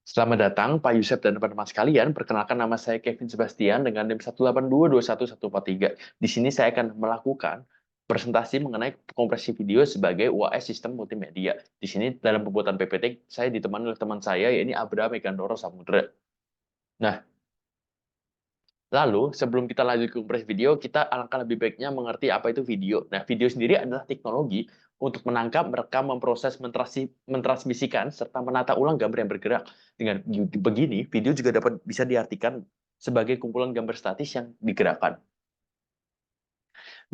Selamat datang Pak Yusuf dan teman-teman sekalian. Perkenalkan nama saya Kevin Sebastian dengan NIM 1822143. Di sini saya akan melakukan presentasi mengenai kompresi video sebagai UAS sistem multimedia. Di sini dalam pembuatan PPT saya ditemani oleh teman saya yaitu Abraham Ekandoro Samudra. Nah, lalu sebelum kita lanjut ke kompresi video, kita alangkah lebih baiknya mengerti apa itu video. Nah, video sendiri adalah teknologi untuk menangkap, merekam, memproses, mentransmisikan, serta menata ulang gambar yang bergerak. Dengan begini, video juga dapat bisa diartikan sebagai kumpulan gambar statis yang digerakkan.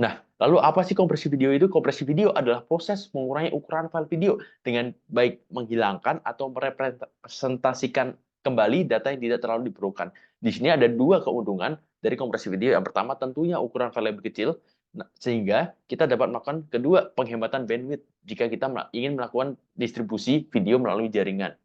Nah, lalu apa sih kompresi video itu? Kompresi video adalah proses mengurangi ukuran file video dengan baik menghilangkan atau merepresentasikan kembali data yang tidak terlalu diperlukan. Di sini ada dua keuntungan dari kompresi video. Yang pertama, tentunya ukuran file lebih kecil, sehingga kita dapat melakukan kedua, penghematan bandwidth jika kita ingin melakukan distribusi video melalui jaringan.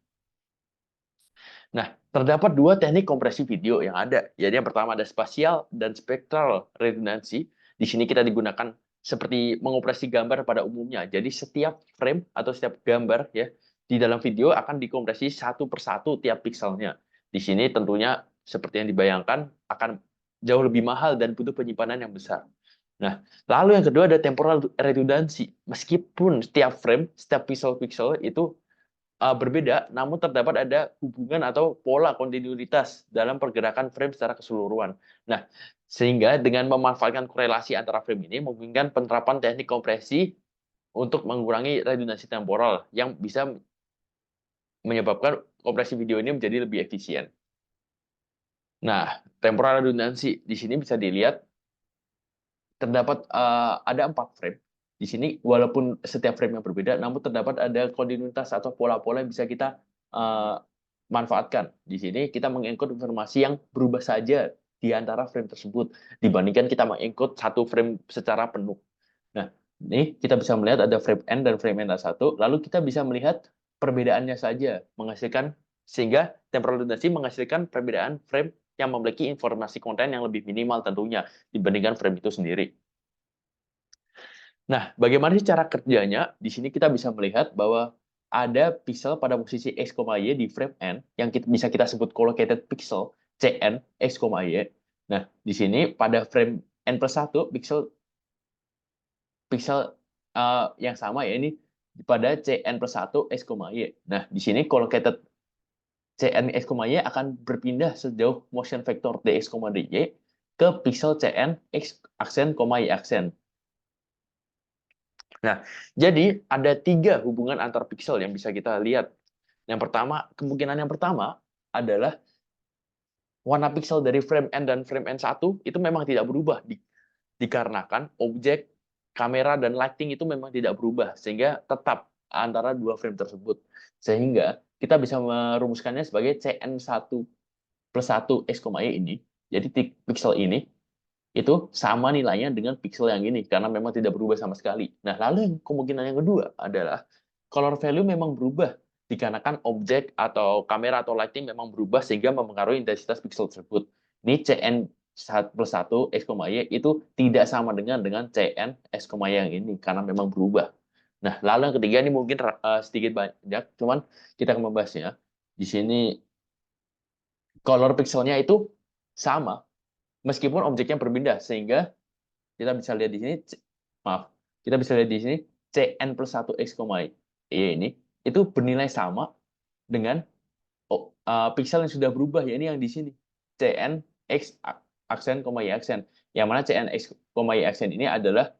Nah, terdapat dua teknik kompresi video yang ada. Jadi yang pertama ada spatial dan spectral redundancy. Di sini kita digunakan seperti mengoperasi gambar pada umumnya. Jadi setiap frame atau setiap gambar ya di dalam video akan dikompresi satu persatu tiap pikselnya. Di sini tentunya seperti yang dibayangkan akan jauh lebih mahal dan butuh penyimpanan yang besar. Nah, lalu yang kedua ada temporal redundancy. Meskipun setiap frame, setiap pixel-pixel itu berbeda, namun terdapat ada hubungan atau pola kontinuitas dalam pergerakan frame secara keseluruhan. Nah, sehingga dengan memanfaatkan korelasi antara frame ini memungkinkan penerapan teknik kompresi untuk mengurangi redundansi temporal yang bisa menyebabkan kompresi video ini menjadi lebih efisien. Nah, temporal redundancy di sini bisa dilihat terdapat ada 4 frame. Di sini walaupun setiap frame yang berbeda, namun terdapat ada kontinuitas atau pola-pola yang bisa kita manfaatkan. Di sini kita mengencode informasi yang berubah saja di antara frame tersebut dibandingkan kita mengencode satu frame secara penuh. Nah, ini kita bisa melihat ada frame N dan frame N1, lalu kita bisa melihat perbedaannya saja menghasilkan sehingga temporal redundancy menghasilkan perbedaan frame yang memiliki informasi konten yang lebih minimal tentunya dibandingkan frame itu sendiri. Nah, bagaimana sih cara kerjanya? Di sini kita bisa melihat bahwa ada pixel pada posisi X, Y di frame N yang bisa kita sebut collocated pixel Cn X, Y. Nah, di sini pada frame N+1 pixel yang sama ya ini pada Cn+1 X, Y. Nah, di sini collocated Cn X, Y akan berpindah sejauh motion vector Dx, Dy ke pixel Cn X aksen, Y aksen. Nah, jadi ada 3 hubungan antar pixel yang bisa kita lihat. Kemungkinan yang pertama adalah warna pixel dari frame N dan frame N1 itu memang tidak berubah dikarenakan objek, kamera, dan lighting itu memang tidak berubah, sehingga tetap antara dua frame tersebut. Sehingga kita bisa merumuskannya sebagai Cn1+1 X, Y ini. Jadi pixel ini itu sama nilainya dengan pixel yang ini karena memang tidak berubah sama sekali. Nah, lalu kemungkinan yang kedua adalah color value memang berubah dikarenakan objek atau kamera atau lighting memang berubah sehingga mempengaruhi intensitas pixel tersebut. Ini Cn+1 X, Y itu tidak sama dengan Cn X, Y yang ini karena memang berubah. Nah, lalu yang ketiga ini mungkin sedikit banyak, cuman kita akan membahasnya. Di sini color pixelnya itu sama meskipun objeknya berbeda, sehingga kita bisa lihat di sini, kita bisa lihat di sini Cn+1 X, Y ini itu bernilai sama dengan pixel yang sudah berubah, ya ini yang di sini Cn X aksen, Y aksen, yang mana Cn X, Y aksen ini adalah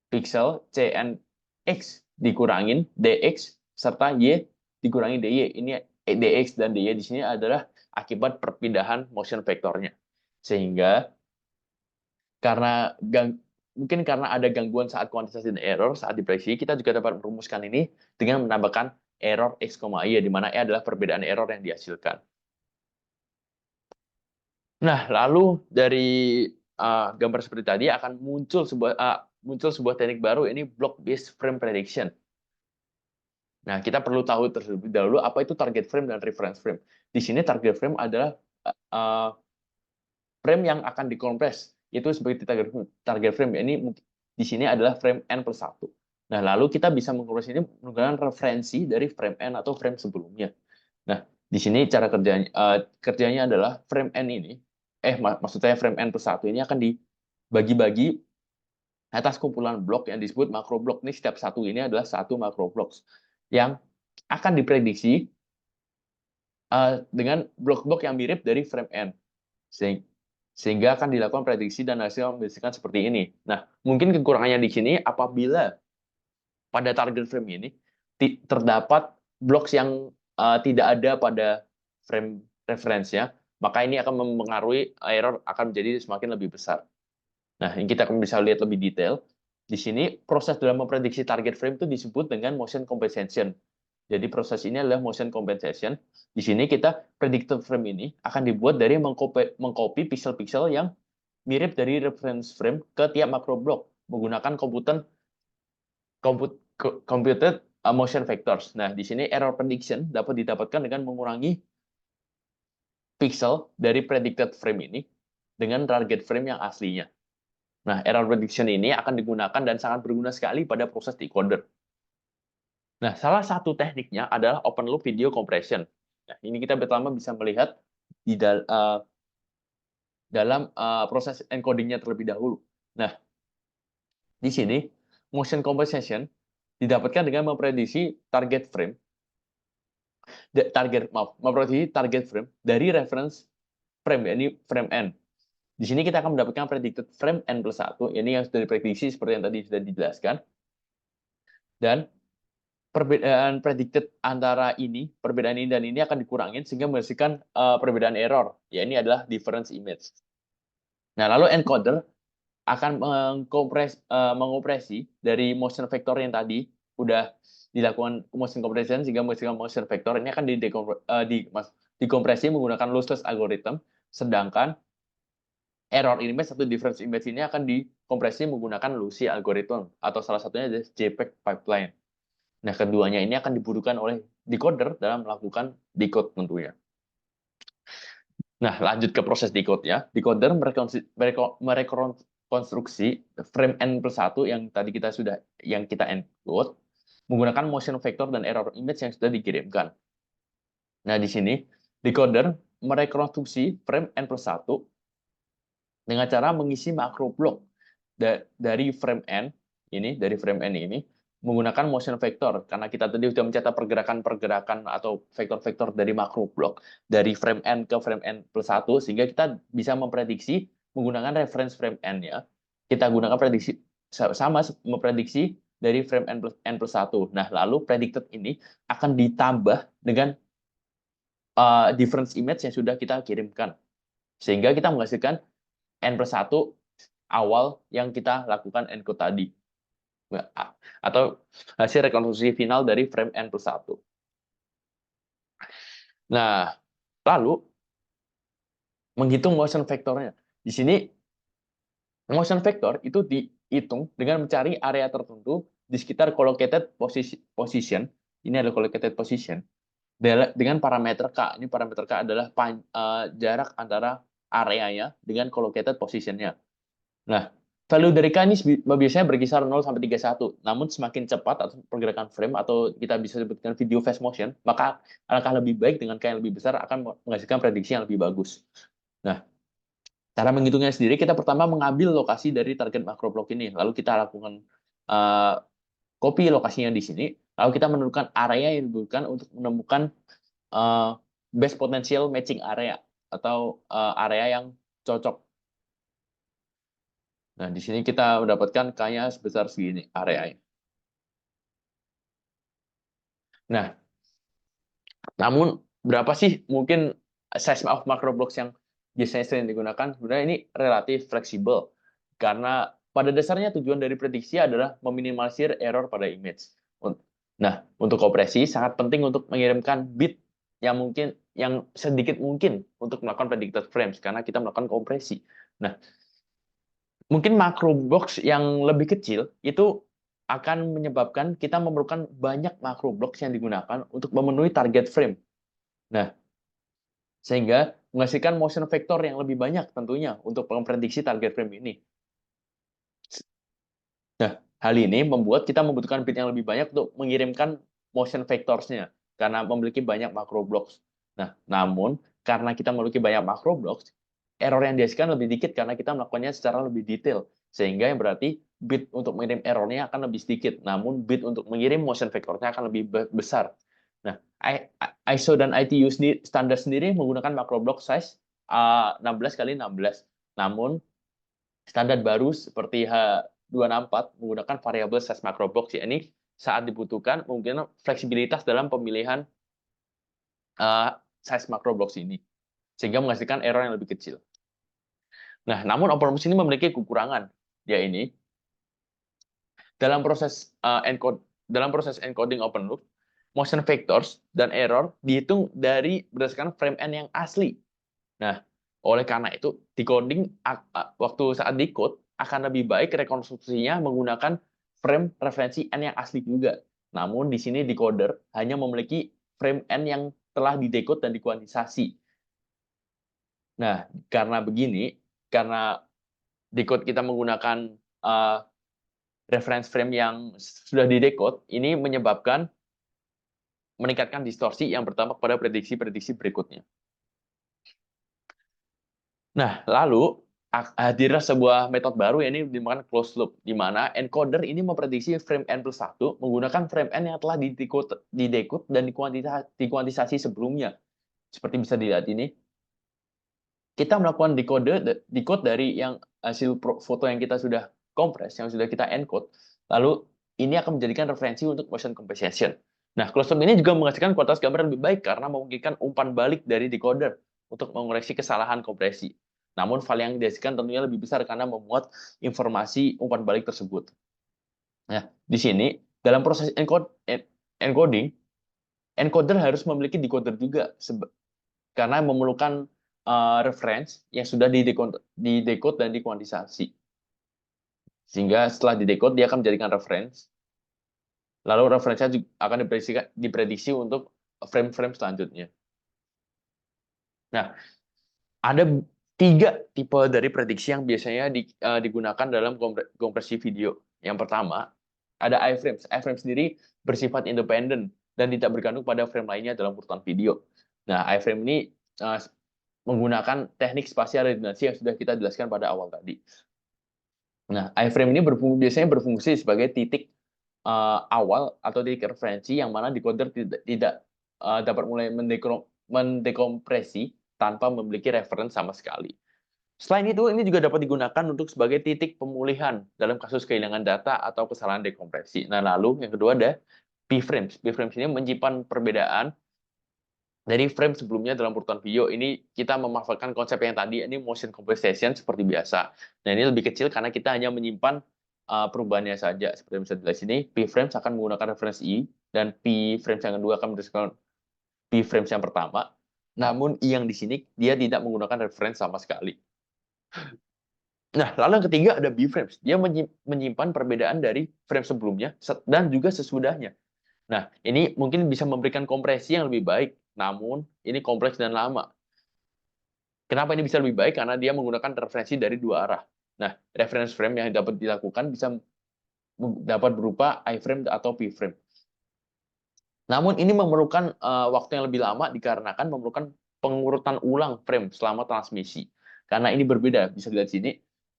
pixel Cn X dikurangin Dx serta Y dikurangi Dy. Ini Dx dan Dy di sini adalah akibat perpindahan motion vektornya. Sehingga mungkin karena ada gangguan saat kuantitas dan error saat diprediksi, kita juga dapat merumuskan ini dengan menambahkan error X, Y, di mana E adalah perbedaan error yang dihasilkan. Nah, lalu dari gambar seperti tadi akan muncul sebuah teknik baru, ini block based frame prediction. Nah, kita perlu tahu terlebih dahulu apa itu target frame dan reference frame. Di sini target frame adalah frame yang akan dikompres, itu sebagai target frame. Ini di sini adalah frame N+1. Nah, lalu kita bisa mengkompres ini menggunakan referensi dari frame N atau frame sebelumnya. Nah, Di sini cara kerjanya adalah frame n ini, maksudnya frame n+1 ini akan dibagi-bagi atas kumpulan blok yang disebut makro blok. Ini setiap satu ini adalah satu makro blok yang akan diprediksi dengan blok-blok yang mirip dari frame n. Sehingga akan dilakukan prediksi dan hasil menghasilkan seperti ini. Nah, mungkin kekurangannya di sini apabila pada target frame ini terdapat blok yang tidak ada pada frame referensinya, maka ini akan mempengaruhi error akan menjadi semakin lebih besar. Nah, ini kita akan bisa lihat lebih detail. Di sini proses dalam memprediksi target frame itu disebut dengan motion compensation. Jadi proses ini adalah motion compensation. Di sini kita predicted frame ini akan dibuat dari mengcopy pixel-pixel yang mirip dari reference frame ke tiap makro block menggunakan computed motion vectors. Nah, di sini error prediction dapat didapatkan dengan mengurangi pixel dari predicted frame ini dengan target frame yang aslinya. Nah, error prediction ini akan digunakan dan sangat berguna sekali pada proses decoder. Nah, salah satu tekniknya adalah open loop video compression. Nah, ini kita pertama bisa melihat di dalam proses encodingnya terlebih dahulu. Nah, di sini motion compensation didapatkan dengan memprediksi memprediksi target frame dari reference frame, yakni frame n. Di sini kita akan mendapatkan predicted frame n+1, ini yang sudah diprediksi seperti yang tadi sudah dijelaskan. Dan perbedaan predicted antara perbedaan ini dan ini akan dikurangin sehingga menghasilkan perbedaan error, ya ini adalah difference image. Nah, lalu encoder akan mengopresi dari motion vector yang tadi udah dilakukan motion compression sehingga menghasilkan motion vector ini akan dikompresi menggunakan lossless algorithm, sedangkan error image atau difference image ini akan dikompresi menggunakan Lucee algorithm atau salah satunya adalah JPEG pipeline. Nah, keduanya ini akan dibutuhkan oleh decoder dalam melakukan decode tentunya. Nah, lanjut ke proses decode-nya. Decoder merekonstruksi frame n+1 yang tadi kita encode menggunakan motion vector dan error image yang sudah dikirimkan. Nah, di sini decoder merekonstruksi frame n+1 dengan cara mengisi makro block dari frame n ini menggunakan motion vector, karena kita tadi sudah mencatat pergerakan-pergerakan atau vektor-vektor dari makro block dari frame n ke frame n+1, sehingga kita bisa memprediksi menggunakan reference frame n-nya. Kita gunakan prediksi sama memprediksi dari frame n+1. Nah, lalu predicted ini akan ditambah dengan difference image yang sudah kita kirimkan, sehingga kita menghasilkan n+1 awal yang kita lakukan encode tadi, atau hasil rekonstruksi final dari frame n+1. Nah, lalu menghitung motion vectornya. Di sini motion vector itu dihitung dengan mencari area tertentu di sekitar collocated position. Ini adalah collocated position dengan parameter K. Ini parameter K adalah jarak antara areanya dengan collocated position-nya. Nah, value dari K ini biasanya berkisar 0 sampai 31. Namun semakin cepat atau pergerakan frame atau kita bisa sebutkan video fast motion, maka alangkah lebih baik dengan K yang lebih besar akan menghasilkan prediksi yang lebih bagus. Nah, cara menghitungnya sendiri, kita pertama mengambil lokasi dari target macro block ini, lalu kita lakukan copy lokasinya di sini, lalu kita menentukan area yang dibutuhkan untuk menemukan best potential matching area atau area yang cocok. Nah, di sini kita mendapatkan K-nya sebesar segini, areanya. Nah, namun berapa sih mungkin size of macro blocks yang biasanya sering digunakan? Sebenarnya ini relatif fleksibel, karena pada dasarnya tujuan dari prediksi adalah meminimalisir error pada image. Nah, untuk operasi sangat penting untuk mengirimkan bit yang sedikit mungkin untuk melakukan predicted frames, karena kita melakukan kompresi. Nah, mungkin makro box yang lebih kecil itu akan menyebabkan kita memerlukan banyak makro box yang digunakan untuk memenuhi target frame. Nah, sehingga menghasilkan motion vector yang lebih banyak tentunya untuk memprediksi target frame ini. Nah, hal ini membuat kita membutuhkan bit yang lebih banyak untuk mengirimkan motion vectors-nya karena memiliki banyak makro blocks. Nah, namun karena kita memiliki banyak macro blocks, error yang dihasilkan lebih dikit karena kita melakukannya secara lebih detail. Sehingga yang berarti bit untuk mengirim errornya akan lebih sedikit, namun bit untuk mengirim motion vectornya akan lebih besar. Nah, ISO dan ITU standar sendiri menggunakan macro block size 16 kali 16. Namun standar baru seperti H264 menggunakan variable size macro block, yakni saat dibutuhkan mungkin fleksibilitas dalam pemilihan size macro blocks ini, sehingga menghasilkan error yang lebih kecil. Nah, namun OpenROMOS ini memiliki kekurangan, yaitu dalam proses encoding OpenROMOS, motion vectors dan error dihitung berdasarkan frame n yang asli. Nah, oleh karena itu, decoding waktu saat decode akan lebih baik rekonstruksinya menggunakan frame referensi n yang asli juga. Namun di sini decoder hanya memiliki frame n yang telah didecode dan dikuantisasi. Nah, karena decode kita menggunakan reference frame yang sudah didecode, ini menyebabkan meningkatkan distorsi yang berdampak pada prediksi-prediksi berikutnya. Nah, lalu hadirlah sebuah metode baru, yang dinamakan closed loop, di mana encoder ini memprediksi frame n+1 menggunakan frame n yang telah didecode dan dikuantisasi sebelumnya. Seperti bisa dilihat ini, kita melakukan decode dari yang hasil foto yang kita sudah kompres, yang sudah kita encode, lalu ini akan menjadikan referensi untuk motion compensation. Nah, closed loop ini juga menghasilkan kualitas gambar yang lebih baik karena memungkinkan umpan balik dari decoder untuk mengoreksi kesalahan kompresi. Namun, file yang dihasilkan tentunya lebih besar karena memuat informasi umpan balik tersebut. Nah, di sini, dalam proses encoding, encoder harus memiliki decoder juga, karena memerlukan reference yang sudah didecode dan dikuantisasi. Sehingga setelah didecode, dia akan menjadikan reference. Lalu referensinya akan diprediksi untuk frame-frame selanjutnya. Nah, ada 3 tipe dari prediksi yang biasanya digunakan dalam kompresi video. Yang pertama, ada iframes. Iframes sendiri bersifat independen dan tidak bergantung pada frame lainnya dalam urutan video. Nah, iframe ini menggunakan teknik spasial redundansi yang sudah kita jelaskan pada awal tadi. Nah, iframe ini biasanya berfungsi sebagai titik awal atau titik referensi yang mana decoder tidak dapat mulai mendekompresi tanpa memiliki referensi sama sekali. Selain itu, ini juga dapat digunakan untuk sebagai titik pemulihan dalam kasus kehilangan data atau kesalahan dekompresi. Nah, lalu yang kedua ada p-frames. P-frames ini menyimpan perbedaan dari frame sebelumnya dalam urutan video. Ini kita memanfaatkan konsep yang tadi, ini motion compensation seperti biasa. Nah, ini lebih kecil karena kita hanya menyimpan perubahannya saja. Seperti yang bisa dilihat sini, p-frames akan menggunakan referensi i, dan p-frames yang kedua akan berdasarkan p-frames yang pertama. Namun i yang di sini dia tidak menggunakan referensi sama sekali. Nah, lalu yang ketiga ada B-frames. Dia menyimpan perbedaan dari frame sebelumnya dan juga sesudahnya. Nah, ini mungkin bisa memberikan kompresi yang lebih baik, namun ini kompleks dan lama. Kenapa ini bisa lebih baik? Karena dia menggunakan referensi dari 2 arah. Nah, reference frame yang dapat dilakukan bisa dapat berupa iframe atau p-frame. Namun ini memerlukan waktu yang lebih lama dikarenakan memerlukan pengurutan ulang frame selama transmisi. Karena ini berbeda, bisa dilihat sini.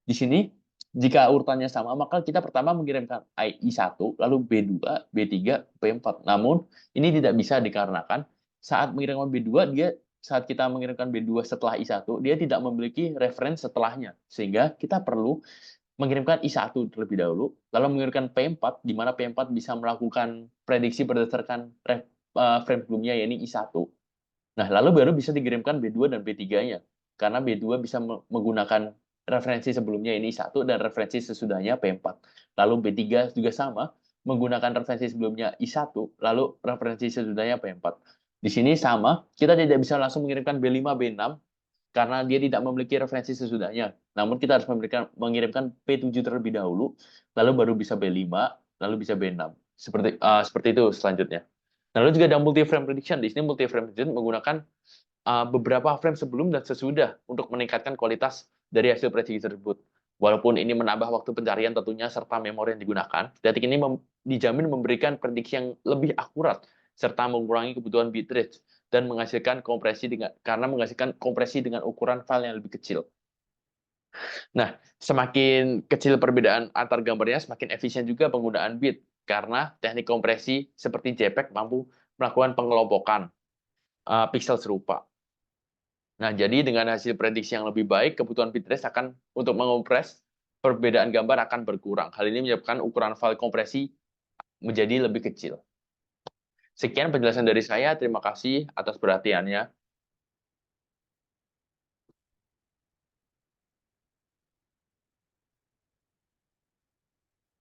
Di sini, jika urutannya sama, maka kita pertama mengirimkan I1, lalu B2, B3, B4. Namun, ini tidak bisa dikarenakan saat mengirimkan B2, saat kita mengirimkan B2 setelah I1, dia tidak memiliki referensi setelahnya. Sehingga kita perlu mengirimkan I1 terlebih dahulu, lalu mengirimkan P4, di mana P4 bisa melakukan prediksi berdasarkan frame sebelumnya, yaitu I1. Nah, lalu baru bisa dikirimkan B2 dan B3-nya. Karena B2 bisa menggunakan referensi sebelumnya ini I1 dan referensi sesudahnya P4. Lalu B3 juga sama, menggunakan referensi sebelumnya I1, lalu referensi sesudahnya P4. Di sini sama, kita tidak bisa langsung mengirimkan B5, B6, karena dia tidak memiliki referensi sesudahnya. Namun kita harus mengirimkan P7 terlebih dahulu, lalu baru bisa B5, lalu bisa B6. Seperti itu selanjutnya. Lalu juga ada multi-frame prediction. Di sini multi-frame prediction menggunakan beberapa frame sebelum dan sesudah untuk meningkatkan kualitas dari hasil prediksi tersebut. Walaupun ini menambah waktu pencarian tentunya serta memori yang digunakan, teknik ini dijamin memberikan prediksi yang lebih akurat serta mengurangi kebutuhan bitrate. dan menghasilkan kompresi dengan ukuran file yang lebih kecil. Nah, semakin kecil perbedaan antar gambarnya, semakin efisien juga penggunaan bit, karena teknik kompresi seperti JPEG mampu melakukan pengelompokan pixel serupa. Nah, jadi dengan hasil prediksi yang lebih baik, kebutuhan bitrate untuk mengompres perbedaan gambar akan berkurang. Hal ini menyebabkan ukuran file kompresi menjadi lebih kecil. Sekian penjelasan dari saya. Terima kasih atas perhatiannya.